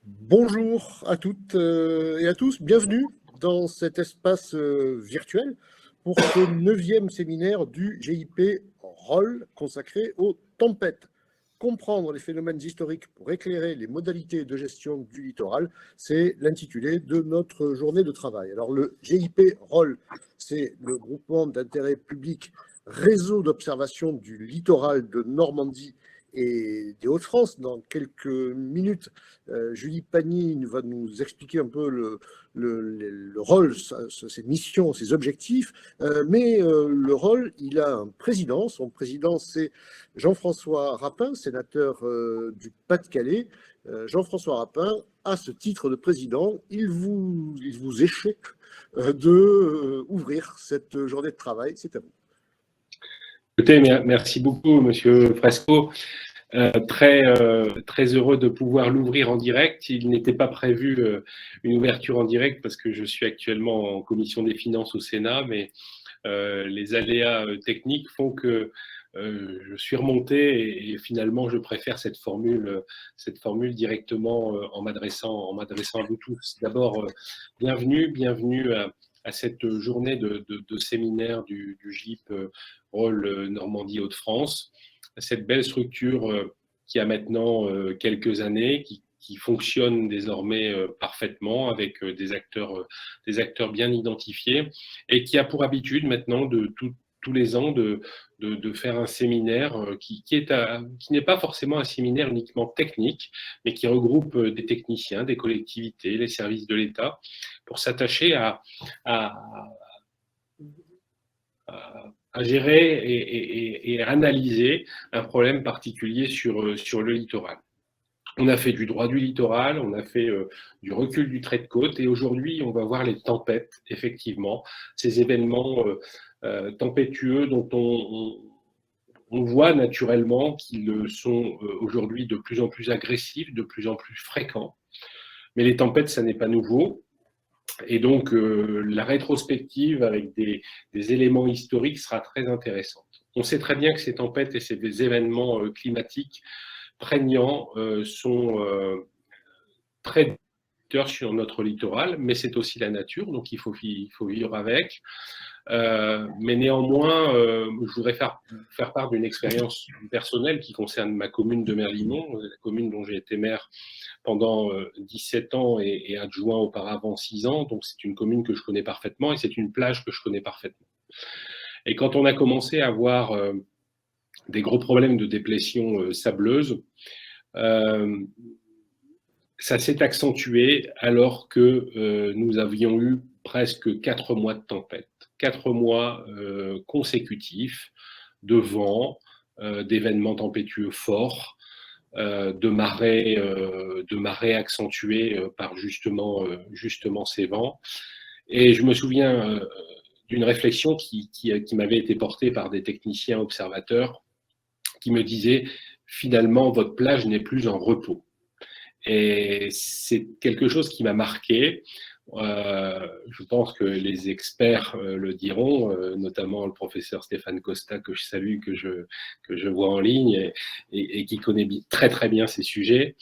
Bonjour à toutes et à tous, bienvenue dans cet espace virtuel pour ce 9e séminaire du GIP ROL consacré aux tempêtes. Comprendre les phénomènes historiques pour éclairer les modalités de gestion du littoral, c'est l'intitulé de notre journée de travail. Alors le GIP ROL, c'est le groupement d'intérêt public Réseau d'observation du littoral de Normandie et des Hauts-de-France. Dans quelques minutes, Julie Pagny va nous expliquer un peu le rôle, ses missions, ses objectifs. Mais le rôle, il a un président. Son président, c'est Jean-François Rapin, sénateur du Pas-de-Calais. Jean-François Rapin, à ce titre de président, il vous échec d'ouvrir cette journée de travail. C'est à vous. Écoutez, merci beaucoup, Monsieur Fresco. Très heureux de pouvoir l'ouvrir en direct. Il n'était pas prévu une ouverture en direct parce que je suis actuellement en commission des finances au Sénat, mais les aléas techniques font que je suis remonté et finalement je préfère cette formule directement en m'adressant à vous tous. D'abord, bienvenue à cette journée de séminaire du GIP ROL Normandie Hauts-de-France. Cette belle structure qui a maintenant quelques années, qui fonctionne désormais parfaitement avec des acteurs bien identifiés et qui a pour habitude maintenant tous les ans de faire un séminaire qui n'est pas forcément un séminaire uniquement technique, mais qui regroupe des techniciens, des collectivités, les services de l'État, pour s'attacher à gérer et analyser un problème particulier sur le littoral. On a fait du droit du littoral, on a fait du recul du trait de côte et aujourd'hui on va voir les tempêtes, effectivement, ces événements tempétueux dont on voit naturellement qu'ils sont aujourd'hui de plus en plus agressifs, de plus en plus fréquents. Mais les tempêtes, ça n'est pas nouveau. Et donc, la rétrospective avec des éléments historiques sera très intéressante. On sait très bien que ces tempêtes et ces événements climatiques prégnants sont très détructeurs sur notre littoral, mais c'est aussi la nature, donc il faut vivre avec. Mais néanmoins, je voudrais faire part d'une expérience personnelle qui concerne ma commune de Merlimont, la commune dont j'ai été maire pendant 17 ans et adjoint auparavant 6 ans. Donc c'est une commune que je connais parfaitement et c'est une plage que je connais parfaitement. Et quand on a commencé à avoir des gros problèmes de déplétion sableuse, ça s'est accentué alors que nous avions eu presque 4 mois de tempête, 4 mois consécutifs de vent, d'événements tempétueux forts, de marées accentuées par justement ces vents. Et je me souviens d'une réflexion qui m'avait été portée par des techniciens observateurs qui me disaient finalement votre plage n'est plus en repos. Et c'est quelque chose qui m'a marqué. Je pense que les experts le diront, notamment le professeur Stéphane Costa, que je salue, que je vois en ligne et qui connaît très très bien ces sujets.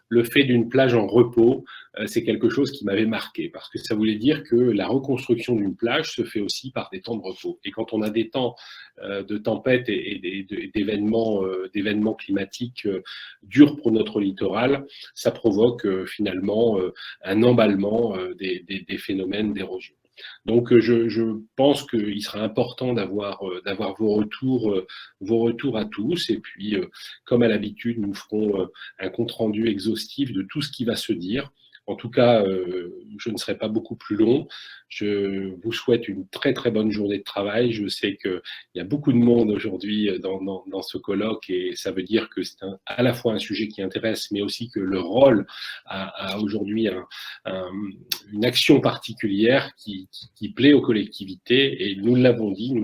Le fait d'une plage en repos, c'est quelque chose qui m'avait marqué parce que ça voulait dire que la reconstruction d'une plage se fait aussi par des temps de repos. Et quand on a des temps de tempête et d'événements climatiques durs pour notre littoral, ça provoque finalement un emballement des phénomènes d'érosion. Donc, je pense qu'il sera important d'avoir vos retours à tous. Et puis, comme à l'habitude, nous ferons un compte-rendu exhaustif de tout ce qui va se dire. En tout cas, je ne serai pas beaucoup plus long. Je vous souhaite une très très bonne journée de travail. Je sais qu'il y a beaucoup de monde aujourd'hui dans ce colloque et ça veut dire que c'est à la fois un sujet qui intéresse, mais aussi que le rôle a aujourd'hui une action particulière qui plaît aux collectivités. Et nous l'avons dit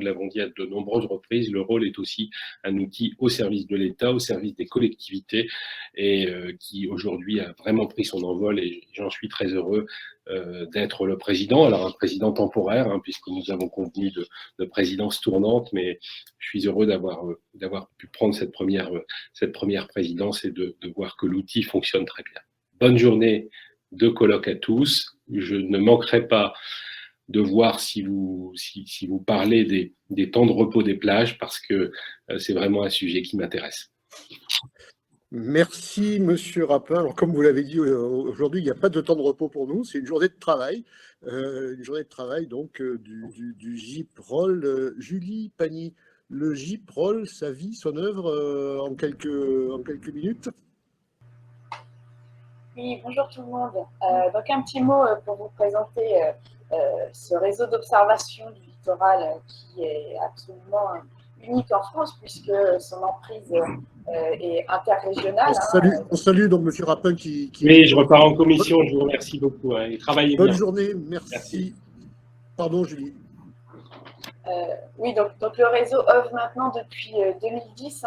à de nombreuses reprises, le rôle est aussi un outil au service de l'État, au service des collectivités et qui aujourd'hui a vraiment pris son envol et j'en suis très heureux d'être le président. Alors un président temporaire, puisque nous avons convenu de présidence tournante, mais je suis heureux d'avoir pu prendre cette première présidence et de voir que l'outil fonctionne très bien. bonne journée de colloque à tous. Je ne manquerai pas de voir si vous parlez des temps de repos des plages, parce que c'est vraiment un sujet qui m'intéresse. Merci, Monsieur Rapin. Alors, comme vous l'avez dit, aujourd'hui, il n'y a pas de temps de repos pour nous. C'est une journée de travail. Donc du GIP Roll. Julie Pagny, le GIP Roll, sa vie, son œuvre, en quelques minutes. Oui, bonjour tout le monde. Donc un petit mot pour vous présenter ce réseau d'observation du littoral qui est absolument unique en France, puisque son emprise est interrégionale. On salue donc Monsieur Rapin qui Oui, je repars en commission, je vous remercie beaucoup. Et travaillez bien. Bonne journée, merci. Pardon, Julie. Oui, donc le réseau œuvre maintenant depuis 2010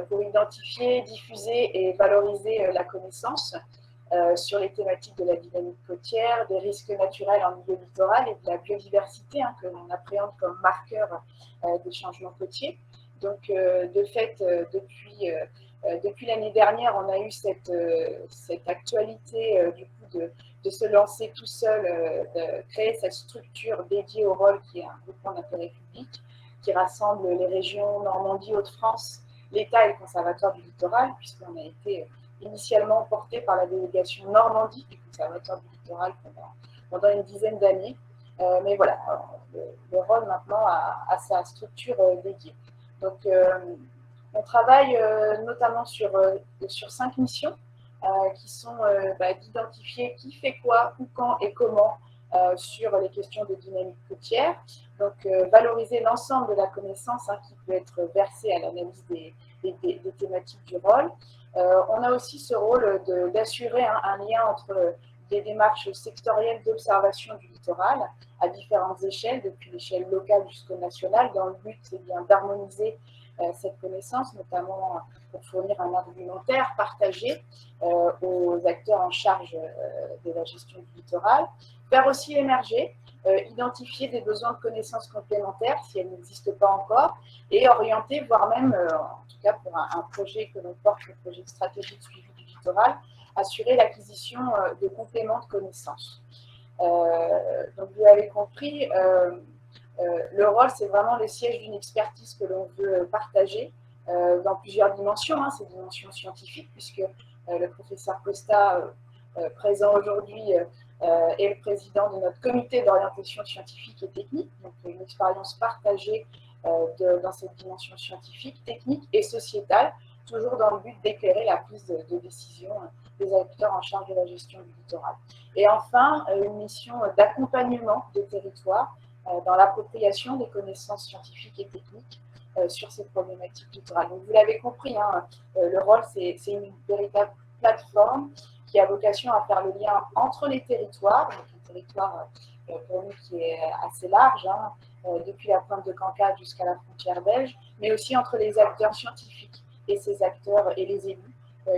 pour identifier, diffuser et valoriser la connaissance sur les thématiques de la dynamique côtière, des risques naturels en milieu littoral et de la biodiversité que l'on appréhende comme marqueur des changements côtiers. Donc, de fait, depuis l'année dernière, on a eu cette actualité du coup de se lancer tout seul, de créer cette structure dédiée au rôle qui est un groupement d'intérêt public qui rassemble les régions Normandie, Hauts-de-France, l'État et le Conservatoire du littoral, puisqu'on a été initialement porté par la délégation Normandie du Conservatoire du littoral pendant une dizaine d'années. Mais voilà, le rôle maintenant a sa structure dédiée. Donc, on travaille notamment sur 5 missions qui sont d'identifier qui fait quoi, où, quand et comment sur les questions de dynamique côtière. Donc, valoriser l'ensemble de la connaissance qui peut être versée à l'analyse des thématiques du rôle. On a aussi ce rôle d'assurer un lien entre des démarches sectorielles d'observation du littoral à différentes échelles, depuis l'échelle locale jusqu'au national, dans le but d'harmoniser cette connaissance, notamment pour fournir un argumentaire partagé aux acteurs en charge de la gestion du littoral. Faire aussi émerger, identifier des besoins de connaissances complémentaires si elles n'existent pas encore, et orienter, voire même, en tout cas pour un projet que l'on porte, le projet de stratégie de suivi du littoral, assurer l'acquisition de compléments de connaissances. Donc vous l'avez compris, le rôle, c'est vraiment le siège d'une expertise que l'on veut partager dans plusieurs dimensions, ces dimensions scientifiques, puisque le professeur Costa, présent aujourd'hui, est le président de notre comité d'orientation scientifique et technique, donc une expérience partagée dans cette dimension scientifique, technique et sociétale, toujours dans le but d'éclairer la prise de décision des acteurs en charge de la gestion du littoral. Et enfin, une mission d'accompagnement des territoires dans l'appropriation des connaissances scientifiques et techniques sur ces problématiques littorales. Donc, vous l'avez compris, le rôle, c'est une véritable plateforme qui a vocation à faire le lien entre les territoires, donc un territoire pour nous qui est assez large, depuis la pointe de Cancale jusqu'à la frontière belge, mais aussi entre les acteurs scientifiques et ces acteurs et les élus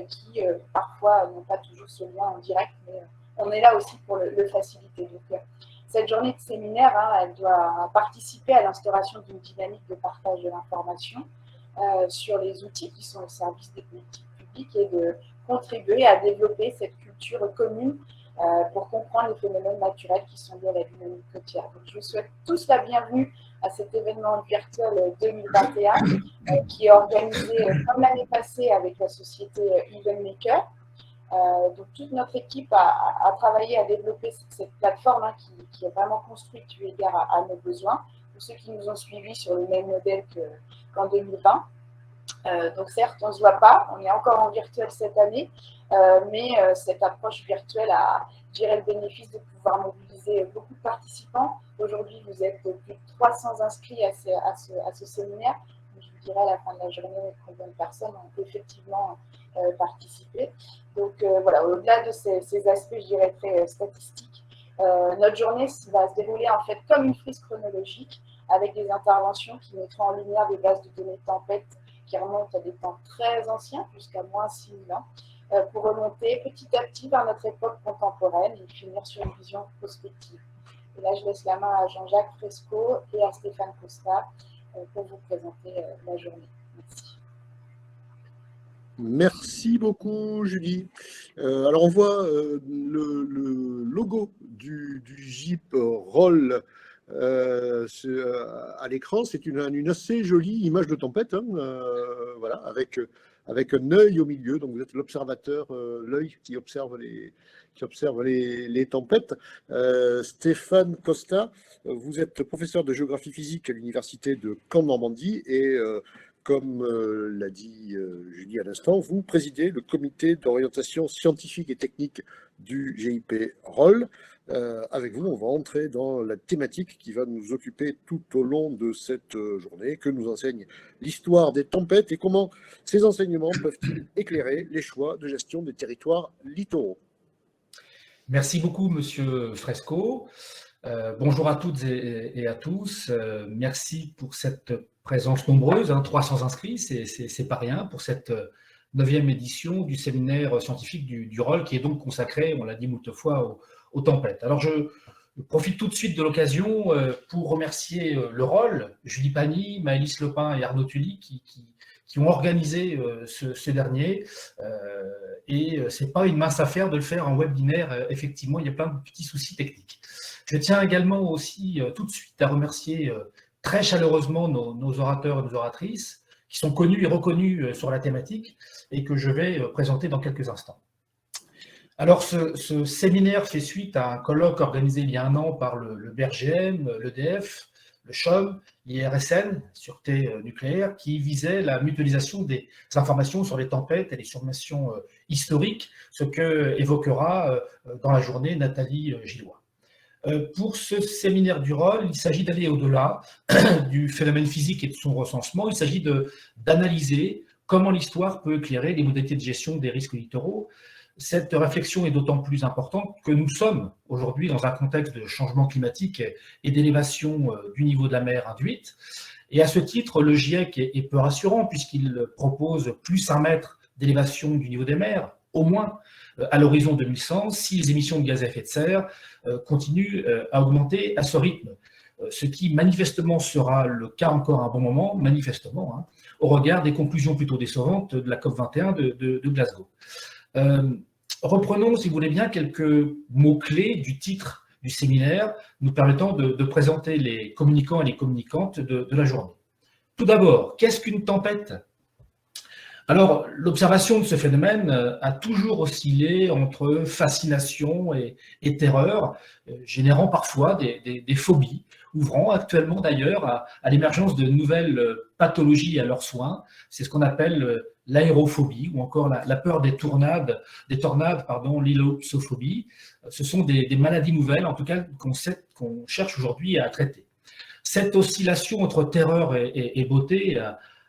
qui parfois n'ont pas toujours ce lien en direct, mais on est là aussi pour le faciliter. Donc, cette journée de séminaire, elle doit participer à l'instauration d'une dynamique de partage de l'information sur les outils qui sont au service des politiques publiques et de contribuer à développer cette culture commune pour comprendre les phénomènes naturels qui sont liés à la dynamique côtière. Donc, je vous souhaite tous la bienvenue à cet événement virtuel 2021 qui est organisé comme l'année passée avec la société Evenmaker. Donc, toute notre équipe a travaillé à développer cette plateforme qui est vraiment construite eu égard à nos besoins, pour ceux qui nous ont suivis sur le même modèle qu'en 2020. Donc certes, on ne se voit pas, on est encore en virtuel cette année, mais cette approche virtuelle a, je dirais, le bénéfice de pouvoir mobiliser beaucoup de participants. Aujourd'hui, vous êtes plus de 300 inscrits à ce séminaire. Je vous dirai à la fin de la journée combien de personnes ont effectivement participé. Donc voilà, au-delà de ces aspects, je dirais, très statistiques, notre journée va se dérouler en fait comme une frise chronologique avec des interventions qui mettront en lumière des bases de données tempête qui remontent à des temps très anciens, jusqu'à moins 6000 ans, pour remonter petit à petit vers notre époque contemporaine et finir sur une vision prospective. Et là, je laisse la main à Jean-Jacques Fresco et à Stéphane Costa pour vous présenter la journée. Merci. Merci beaucoup, Julie. Alors, on voit le logo du Jeep Roll à l'écran. C'est une assez jolie image de tempête, hein, voilà, avec un œil au milieu. Donc, vous êtes l'observateur, l'œil qui observe les tempêtes. Stéphane Costa, vous êtes professeur de géographie physique à l'université de Caen-Normandie et comme l'a dit Julie à l'instant, vous présidez le comité d'orientation scientifique et technique du GIP ROL. Avec vous, on va entrer dans la thématique qui va nous occuper tout au long de cette journée, que nous enseigne l'histoire des tempêtes et comment ces enseignements peuvent-ils éclairer les choix de gestion des territoires littoraux. Merci beaucoup, Monsieur Fresco. Bonjour à toutes et à tous. Merci pour cette présence nombreuse, 300 inscrits, c'est pas rien pour cette 9e édition du séminaire scientifique du ROL, qui est donc consacré, on l'a dit moult fois, aux tempêtes. Alors je profite tout de suite de l'occasion pour remercier le ROL, Julie Pagny, Maëlys Lepin et Arnaud Tully qui ont organisé ce dernier. Et c'est pas une mince affaire de le faire en webinaire. Effectivement, il y a plein de petits soucis techniques. Je tiens également aussi tout de suite à remercier très chaleureusement nos orateurs et nos oratrices qui sont connus et reconnus sur la thématique et que je vais présenter dans quelques instants. Alors, ce séminaire fait suite à un colloque organisé il y a un an par le BRGM, l'EDF, le CHOM, l'IRSN, Sûreté nucléaire, qui visait la mutualisation des informations sur les tempêtes et les surmations historiques, ce que évoquera dans la journée Nathalie Gillois. Pour ce séminaire du ROL, il s'agit d'aller au-delà du phénomène physique et de son recensement. Il s'agit d'analyser comment l'histoire peut éclairer les modalités de gestion des risques littoraux. Cette réflexion est d'autant plus importante que nous sommes aujourd'hui dans un contexte de changement climatique et d'élévation du niveau de la mer induite. Et à ce titre, le GIEC est peu rassurant puisqu'il propose plus 1 mètre d'élévation du niveau des mers, au moins à l'horizon 2100, si les émissions de gaz à effet de serre continuent à augmenter à ce rythme. Ce qui manifestement sera le cas encore à un bon moment, manifestement, au regard des conclusions plutôt décevantes de la COP21 de Glasgow. Reprenons, si vous voulez bien, quelques mots-clés du titre du séminaire, nous permettant de présenter les communicants et les communicantes de la journée. Tout d'abord, qu'est-ce qu'une tempête ? Alors, l'observation de ce phénomène a toujours oscillé entre fascination et terreur, générant parfois des phobies, ouvrant actuellement d'ailleurs à l'émergence de nouvelles pathologies à leurs soins. C'est ce qu'on appelle l'aérophobie ou encore la peur des tornades, l'hyloxophobie. Ce sont des maladies nouvelles, en tout cas, qu'on cherche aujourd'hui à traiter. Cette oscillation entre terreur et beauté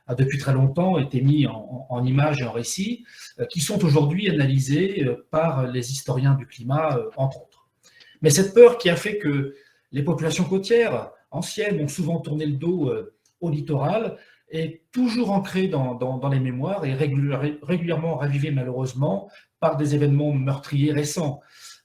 a depuis très longtemps été mis en images et en récits, qui sont aujourd'hui analysés par les historiens du climat, entre autres. Mais cette peur qui a fait que les populations côtières anciennes ont souvent tourné le dos au littoral est toujours ancrée dans les mémoires et régulièrement ravivée malheureusement par des événements meurtriers récents.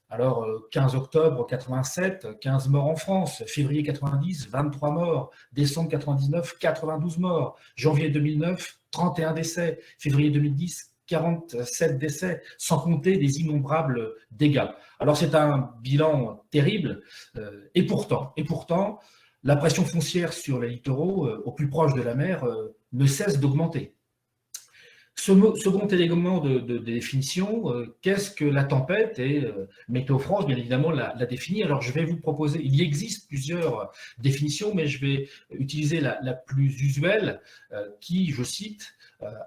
Alors, 15 octobre 87, 15 morts en France, février 90, 23 morts, décembre 99, 92 morts, janvier 2009, 31 décès, février 2010, 47 décès, sans compter des innombrables dégâts. Alors, c'est un bilan terrible, et pourtant, la pression foncière sur les littoraux, au plus proche de la mer, ne cesse d'augmenter. Second élément de définition, qu'est-ce que la tempête ? Et Météo France, bien évidemment, l'a définit. Alors, je vais vous proposer, il y existe plusieurs définitions, mais je vais utiliser la plus usuelle, qui, je cite,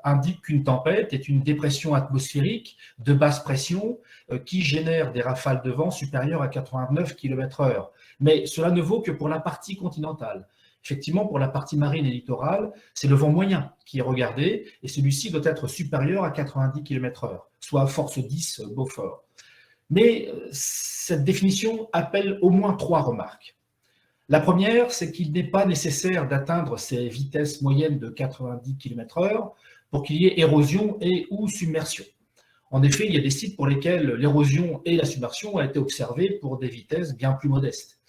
indique qu'une tempête est une dépression atmosphérique de basse pression qui génère des rafales de vent supérieures à 89 km/h. Mais cela ne vaut que pour la partie continentale. Effectivement, pour la partie marine et littorale, c'est le vent moyen qui est regardé et celui-ci doit être supérieur à 90 km/h, soit force 10 Beaufort. Mais cette définition appelle au moins 3 remarques. La première, c'est qu'il n'est pas nécessaire d'atteindre ces vitesses moyennes de 90 km/h pour qu'il y ait érosion et ou submersion. En effet, il y a des sites pour lesquels l'érosion et la submersion ont été observées pour des vitesses bien plus modestes.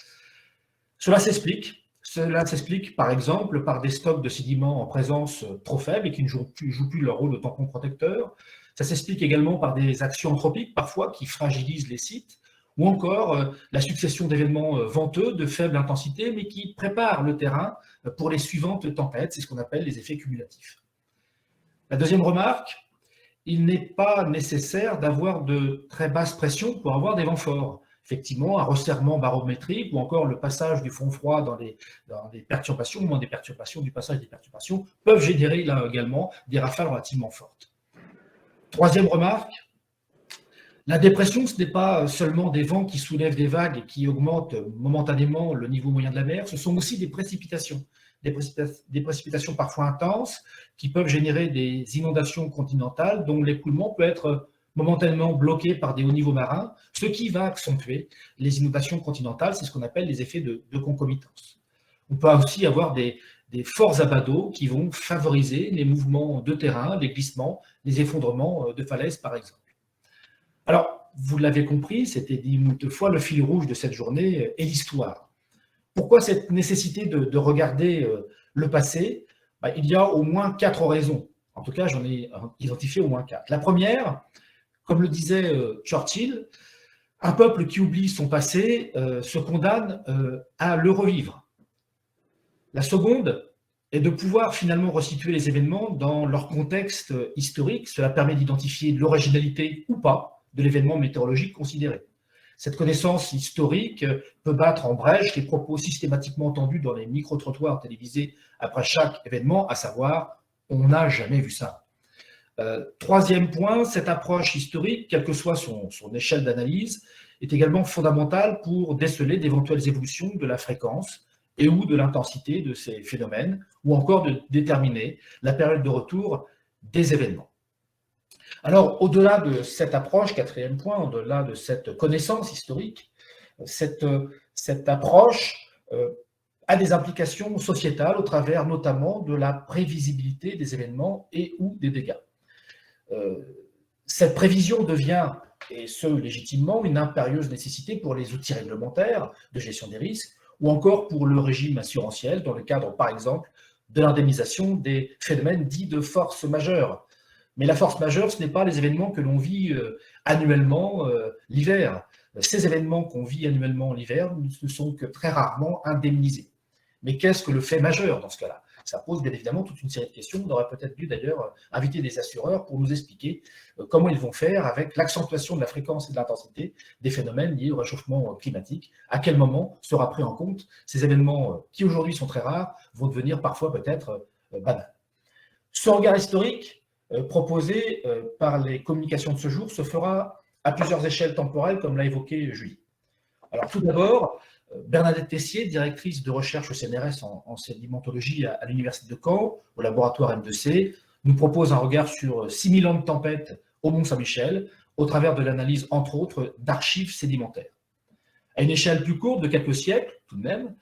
Cela s'explique Cela s'explique par exemple par des stocks de sédiments en présence trop faibles et qui ne jouent plus leur rôle de tampon protecteur. Ça s'explique également par des actions anthropiques parfois qui fragilisent les sites, ou encore la succession d'événements venteux de faible intensité mais qui préparent le terrain pour les suivantes tempêtes. C'est ce qu'on appelle les effets cumulatifs. La deuxième remarque, il n'est pas nécessaire d'avoir de très basses pressions pour avoir des vents forts. Effectivement, un resserrement barométrique ou encore le passage du front froid dans des perturbations, ou moins des perturbations, du passage des perturbations, peuvent générer là également des rafales relativement fortes. Troisième remarque, la dépression, ce n'est pas seulement des vents qui soulèvent des vagues et qui augmentent momentanément le niveau moyen de la mer, ce sont aussi des précipitations. Des précipitations parfois intenses qui peuvent générer des inondations continentales dont l'écoulement peut être momentanément bloqué par des hauts niveaux marins, ce qui va accentuer les inondations continentales. C'est ce qu'on appelle les effets de concomitance. On peut aussi avoir des forts abats d'eau qui vont favoriser les mouvements de terrain, les glissements, les effondrements de falaises par exemple. Alors, vous l'avez compris, c'était dit moult fois, le fil rouge de cette journée est l'histoire. Pourquoi cette nécessité de regarder le passé? Il y a au moins 4 raisons. En tout cas, j'en ai identifié au moins 4. La première, comme le disait Churchill, un peuple qui oublie son passé se condamne à le revivre. La seconde est de pouvoir finalement resituer les événements dans leur contexte historique. Cela permet d'identifier l'originalité ou pas de l'événement météorologique considéré. Cette connaissance historique peut battre en brèche les propos systématiquement entendus dans les micro-trottoirs télévisés après chaque événement, à savoir « on n'a jamais vu ça ». Troisième point, cette approche historique, quelle que soit son échelle d'analyse, est également fondamentale pour déceler d'éventuelles évolutions de la fréquence et ou de l'intensité de ces phénomènes, ou encore de déterminer la période de retour des événements. Alors, au-delà de cette approche, quatrième point, au-delà de cette connaissance historique, cette approche a des implications sociétales au travers notamment de la prévisibilité des événements et ou des dégâts. Cette prévision devient, et ce légitimement, une impérieuse nécessité pour les outils réglementaires de gestion des risques ou encore pour le régime assurantiel dans le cadre, par exemple, de l'indemnisation des phénomènes dits de force majeure. Mais la force majeure, ce n'est pas les événements que l'on vit annuellement l'hiver. Ces événements qu'on vit annuellement l'hiver ne sont que très rarement indemnisés. Mais qu'est-ce que le fait majeur dans ce cas-là? Ça pose bien évidemment toute une série de questions. On aurait peut-être dû d'ailleurs inviter des assureurs pour nous expliquer comment ils vont faire avec l'accentuation de la fréquence et de l'intensité des phénomènes liés au réchauffement climatique. À quel moment sera pris en compte ces événements qui aujourd'hui sont très rares vont devenir parfois peut-être banals. Ce regard historique proposé par les communications de ce jour se fera à plusieurs échelles temporelles, comme l'a évoqué Julie. Alors tout d'abord, Bernadette Tessier, directrice de recherche au CNRS en sédimentologie à l'Université de Caen, au laboratoire M2C, nous propose un regard sur 6000 ans de tempête au Mont-Saint-Michel, au travers de l'analyse, entre autres, d'archives sédimentaires. À une échelle plus courte de quelques siècles, tout de même,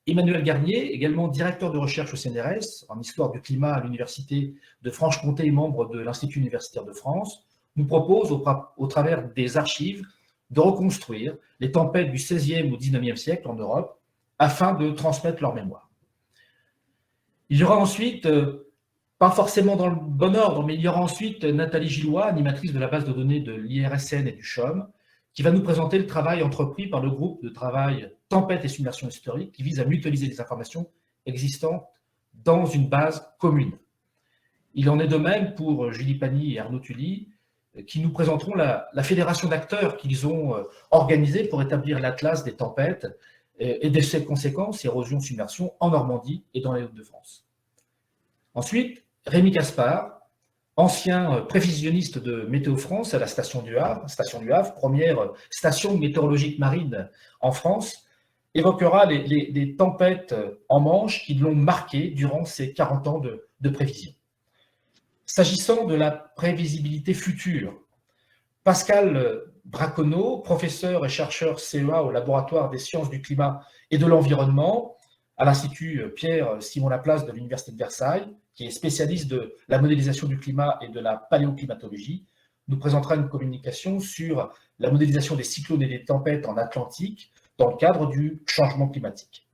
Emmanuel Garnier, également directeur de recherche au CNRS en histoire du climat à l'Université de Franche-Comté et membre de l'Institut universitaire de France, nous propose, au travers des archives, de reconstruire les tempêtes du XVIe au XIXe siècle en Europe afin de transmettre leur mémoire. Il y aura ensuite, pas forcément dans le bon ordre, mais il y aura ensuite Nathalie Gillois, animatrice de la base de données de l'IRSN et du CHUM, qui va nous présenter le travail entrepris par le groupe de travail Tempête et Submersion historique, qui vise à mutualiser les informations existantes dans une base commune. Il en est de même pour Julie Pagny et Arnaud Tully, qui nous présenteront la fédération d'acteurs qu'ils ont organisée pour établir l'atlas des tempêtes et de ses conséquences, érosion, submersion, en Normandie et dans les Hauts-de-France. Ensuite, Rémi Caspar, ancien prévisionniste de Météo France à la station du Havre, première station météorologique marine en France, évoquera les tempêtes en Manche qui l'ont marqué durant ces 40 ans de prévision. S'agissant de la prévisibilité future, Pascal Braconneau, professeur et chercheur CEA au laboratoire des sciences du climat et de l'environnement à l'Institut Pierre-Simon Laplace de l'Université de Versailles, qui est spécialiste de la modélisation du climat et de la paléoclimatologie, nous présentera une communication sur la modélisation des cyclones et des tempêtes en Atlantique dans le cadre du changement climatique.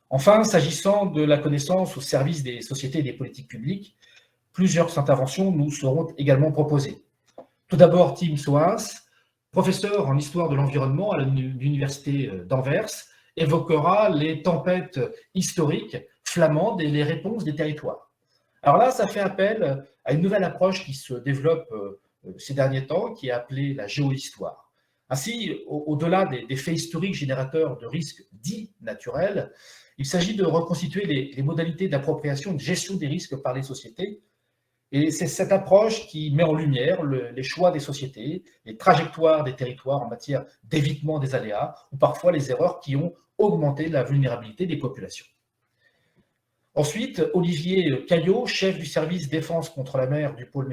Enfin, s'agissant de la connaissance au service des sociétés et des politiques publiques, plusieurs interventions nous seront également proposées. Tout d'abord, Tim Soas, professeur en histoire de l'environnement à l'université d'Anvers, évoquera les tempêtes historiques flamandes et les réponses des territoires. Alors là, ça fait appel à une nouvelle approche qui se développe ces derniers temps, qui est appelée la géohistoire. Ainsi, au-delà des faits historiques générateurs de risques dits naturels, il s'agit de reconstituer les modalités d'appropriation et de gestion des risques par les sociétés. Et c'est cette approche qui met en lumière les choix des sociétés, les trajectoires des territoires en matière d'évitement des aléas, ou parfois les erreurs qui ont augmenté la vulnérabilité des populations. Ensuite, Olivier Caillot, chef du service défense contre la mer du pôle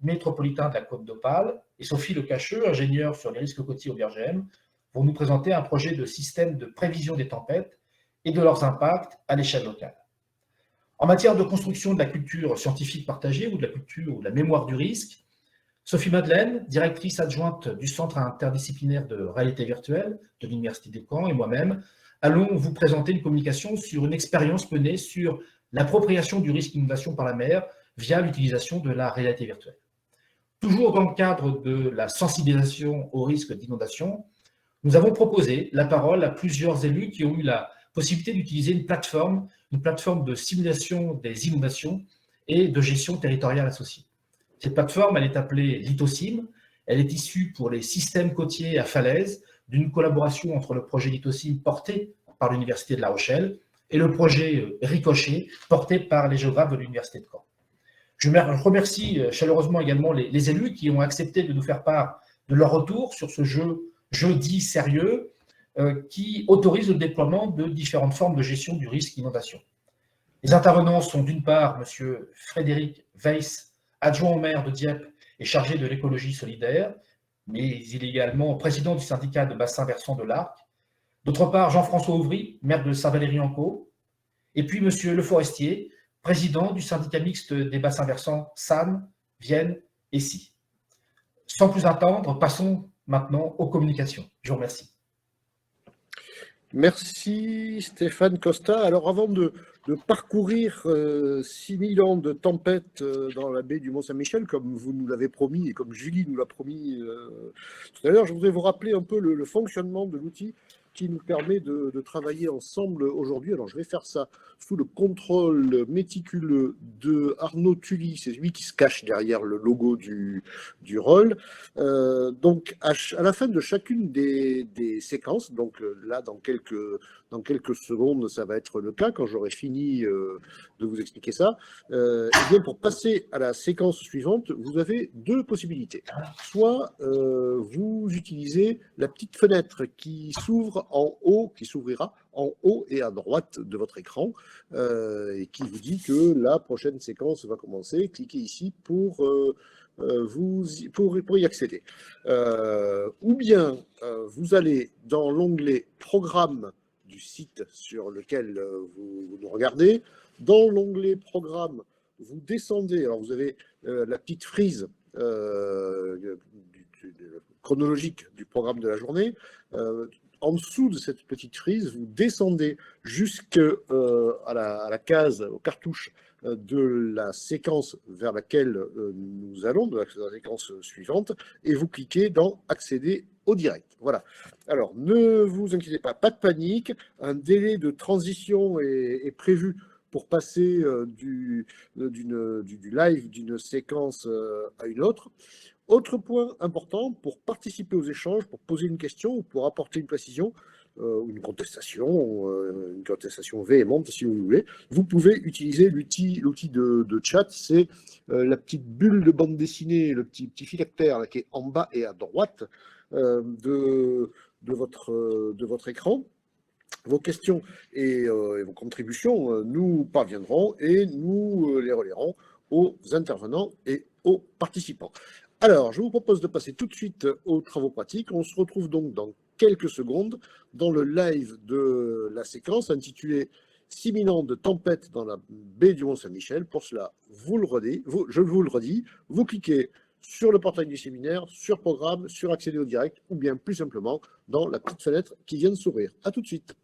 métropolitain de la Côte d'Opale, et Sophie Lecacheux, ingénieure sur les risques côtiers au BRGM, vont nous présenter un projet de système de prévision des tempêtes et de leurs impacts à l'échelle locale. En matière de construction de la culture scientifique partagée ou de la culture ou de la mémoire du risque, Sophie Madeleine, directrice adjointe du Centre interdisciplinaire de réalité virtuelle de l'Université de Caen, et moi-même, allons vous présenter une communication sur une expérience menée sur l'appropriation du risque d'inondation par la mer via l'utilisation de la réalité virtuelle. Toujours dans le cadre de la sensibilisation au risque d'inondation, nous avons proposé la parole à plusieurs élus qui ont eu la possibilité d'utiliser une plateforme de simulation des inondations et de gestion territoriale associée. Cette plateforme, elle est appelée Lithosim. Elle est issue pour les systèmes côtiers à falaise d'une collaboration entre le projet Lithosim porté par l'Université de La Rochelle et le projet Ricochet porté par les géographes de l'Université de Caen. Je remercie chaleureusement également les élus qui ont accepté de nous faire part de leur retour sur ce jeu dit sérieux qui autorise le déploiement de différentes formes de gestion du risque inondation. Les intervenants sont d'une part M. Frédéric Weiss, adjoint au maire de Dieppe et chargé de l'écologie solidaire, mais il est également président du syndicat de bassin versant de l'Arc. D'autre part, Jean-François Auvry, maire de Saint-Valery-en-Caux, et puis M. Le Forestier, président du syndicat mixte des bassins versants Sannes, Vienne et Sie. Sans plus attendre, passons maintenant aux communications. Je vous remercie. Merci Stéphane Costa. Alors avant de parcourir 6000 ans de tempête dans la baie du Mont-Saint-Michel, comme vous nous l'avez promis et comme Julie nous l'a promis tout à l'heure, je voudrais vous rappeler un peu le fonctionnement de l'outil qui nous permet de travailler ensemble aujourd'hui. Alors je vais faire ça sous le contrôle méticuleux de Arnaud Tully, c'est lui qui se cache derrière le logo du rôle. Donc à la fin de chacune des séquences, donc là dans quelques secondes ça va être le cas quand j'aurai fini de vous expliquer ça, et bien pour passer à la séquence suivante, vous avez deux possibilités. Soit vous utilisez la petite fenêtre qui s'ouvrira en haut et à droite de votre écran et qui vous dit que la prochaine séquence va commencer. Cliquez ici pour y accéder. Ou bien vous allez dans l'onglet Programme du site sur lequel vous nous regardez. Dans l'onglet Programme, vous descendez. Alors vous avez la petite frise chronologique du programme de la journée. En dessous de cette petite frise, vous descendez jusqu'à la case, aux cartouches de la séquence vers laquelle nous allons, de la séquence suivante, et vous cliquez dans « Accéder au direct ». Voilà. Alors, ne vous inquiétez pas, pas de panique. Un délai de transition est prévu pour passer du live d'une séquence à une autre. Autre point important, pour participer aux échanges, pour poser une question ou pour apporter une précision, ou une contestation véhémente si vous voulez, vous pouvez utiliser l'outil de chat, c'est la petite bulle de bande dessinée, le petit phylactère là, qui est en bas et à droite de votre écran. Vos questions et vos contributions nous parviendront et nous les relayerons aux intervenants et aux participants. Alors, je vous propose de passer tout de suite aux travaux pratiques. On se retrouve donc dans quelques secondes dans le live de la séquence intitulée « 6000 ans de tempête dans la baie du Mont-Saint-Michel ». Pour cela, je vous le redis, vous cliquez sur le portail du séminaire, sur Programme, sur Accéder au direct, ou bien plus simplement dans la petite fenêtre qui vient de s'ouvrir. À tout de suite.